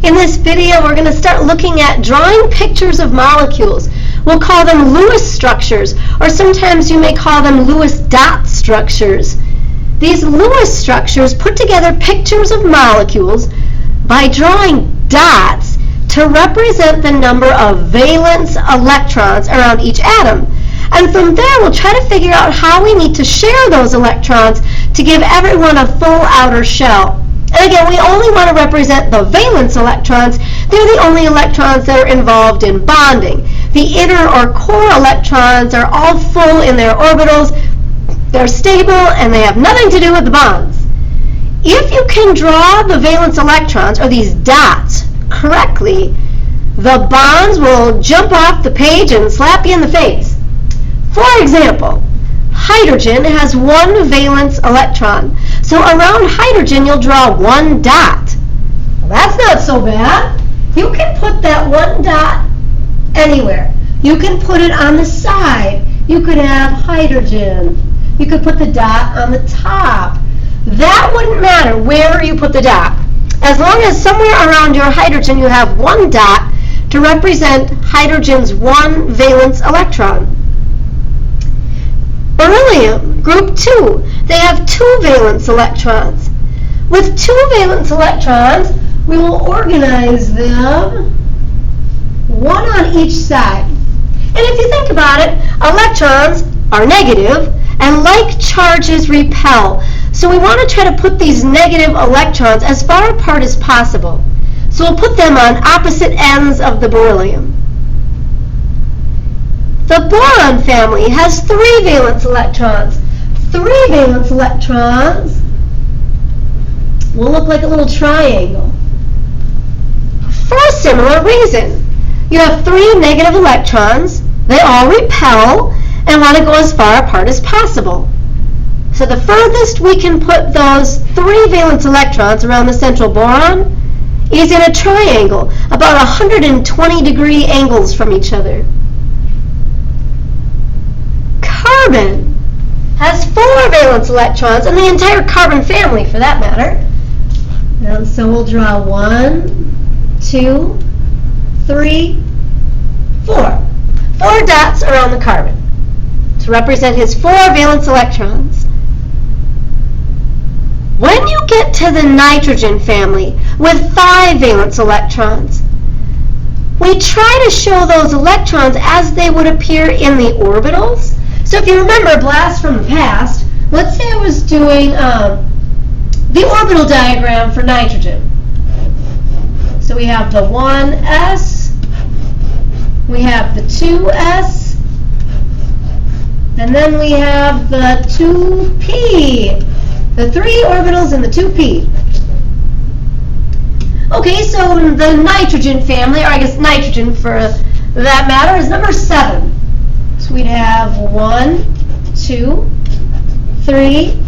In this video, we're going to start looking at drawing pictures of molecules. We'll call them Lewis structures, or sometimes you may call them Lewis dot structures. These Lewis structures put together pictures of molecules by drawing dots to represent the number of valence electrons around each atom. And from there, we'll try to figure out how we need to share those electrons to give everyone a full outer shell. And again, we only want to represent the valence electrons. They're the only electrons that are involved in bonding. The inner or core electrons are all full in their orbitals. They're stable and they have nothing to do with the bonds. If you can draw the valence electrons, or these dots, correctly, the bonds will jump off the page and slap you in the face. For example, hydrogen has one valence electron. So around hydrogen, you'll draw one dot. Well, that's not so bad. You can put that one dot anywhere. You can put it on the side. You could have hydrogen. You could put the dot on the top. That wouldn't matter where you put the dot. As long as somewhere around your hydrogen you have one dot to represent hydrogen's one valence electron. Beryllium, group 2, they have two valence electrons. With two valence electrons, we will organize them one on each side. And if you think about it, electrons are negative, and like charges repel. So we want to try to put these negative electrons as far apart as possible. So we'll put them on opposite ends of the beryllium. The boron family has three valence electrons. Three valence electrons will look like a little triangle. For a similar reason. You have three negative electrons. They all repel and want to go as far apart as possible. So the furthest we can put those three valence electrons around the central boron is in a triangle, about 120-degree angles from each other. Carbon has four valence electrons, and the entire carbon family for that matter. And so we'll draw 1, 2, 3, 4. 4 dots around the carbon to represent his four valence electrons. When you get to the nitrogen family with 5 valence electrons, we try to show those electrons as they would appear in the orbitals. So if you remember blast from the past, let's say I was doing the orbital diagram for nitrogen. So we have the 1s, we have the 2s, and then we have the 2p. The 3 orbitals in the 2p. Okay, so the nitrogen family, or I guess nitrogen for that matter, is number 7. So we'd have 1, 2, 3,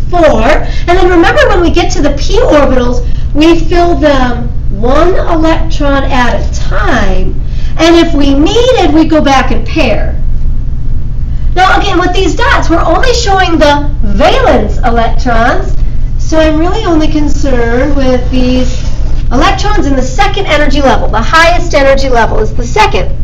4. And then remember when we get to the p orbitals, we fill them one electron at a time. And if we needed, we'd go back and pair. Now again, with these dots, we're only showing the valence electrons, so I'm really only concerned with these electrons in the second energy level. The highest energy level is the second.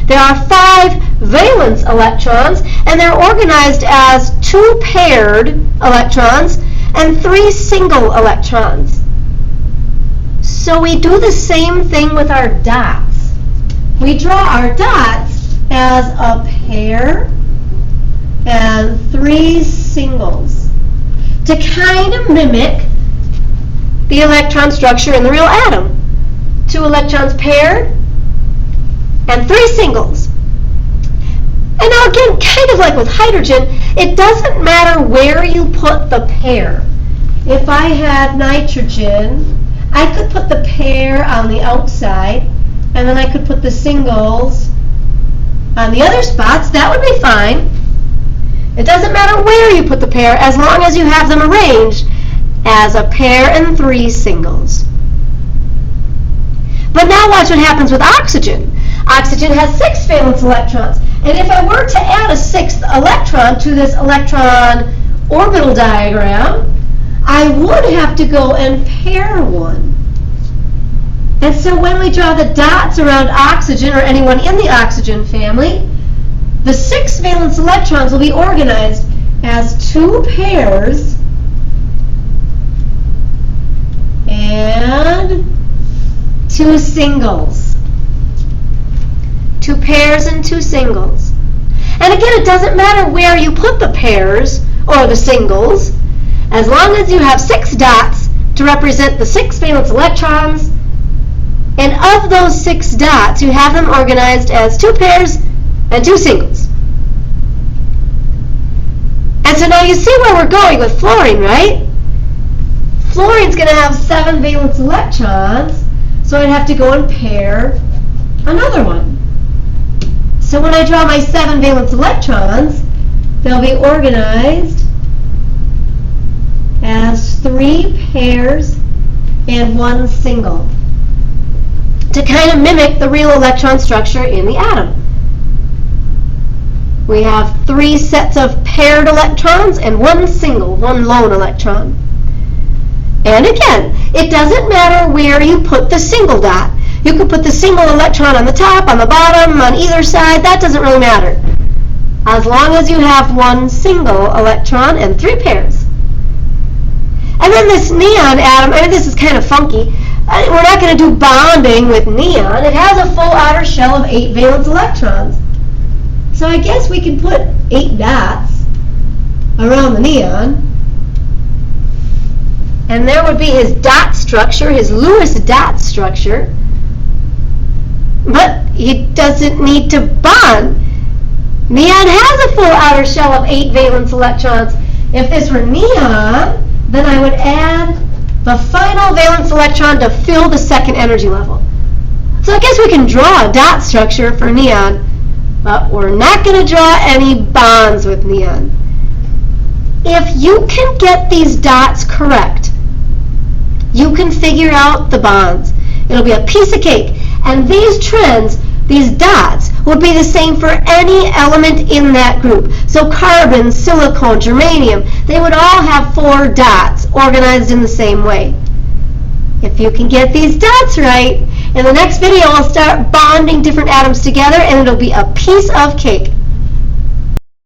There are 5 valence electrons, and they're organized as 2 paired electrons and 3 single electrons. So we do the same thing with our dots. We draw our dots as a pair and 3 singles to kind of mimic the electron structure in the real atom. 2 electrons paired and 3 singles. And now again, kind of like with hydrogen, it doesn't matter where you put the pair. If I had nitrogen, I could put the pair on the outside, and then I could put the singles on the other spots. That would be fine. It doesn't matter where you put the pair as long as you have them arranged as a pair and 3 singles. But now watch what happens with oxygen. Oxygen has 6 valence electrons. And if I were to add a 6th electron to this electron orbital diagram, I would have to go and pair one. And so when we draw the dots around oxygen or anyone in the oxygen family, the 6 valence electrons will be organized as 2 pairs and 2 singles. 2 pairs and 2 singles. And again, it doesn't matter where you put the pairs or the singles, as long as you have 6 dots to represent the 6 valence electrons, and of those 6 dots, you have them organized as 2 pairs and 2 singles. And so now you see where we're going with fluorine, right? Fluorine's going to have 7 valence electrons, so I'd have to go and pair another one. So when I draw my 7 valence electrons, they'll be organized as 3 pairs and 1 single, to kind of mimic the real electron structure in the atom. We have 3 sets of paired electrons and 1 single, 1 lone electron. And again, it doesn't matter where you put the single dot. You could put the single electron on the top, on the bottom, on either side. That doesn't really matter, as long as you have 1 single electron and 3 pairs. And then this neon atom, I mean, this is kind of funky. We're not going to do bonding with neon. It has a full outer shell of 8 valence electrons. So I guess we can put 8 dots around the neon. And there would be his dot structure, his Lewis dot structure. But he doesn't need to bond. Neon has a full outer shell of 8 valence electrons. If this were neon, then I would add the final valence electron to fill the second energy level. So I guess we can draw a dot structure for neon, but we're not going to draw any bonds with neon. If you can get these dots correct, you can figure out the bonds. It'll be a piece of cake. And these trends, these dots, would be the same for any element in that group. So carbon, silicon, germanium, they would all have 4 dots organized in the same way. If you can get these dots right, in the next video I'll start bonding different atoms together and it'll be a piece of cake.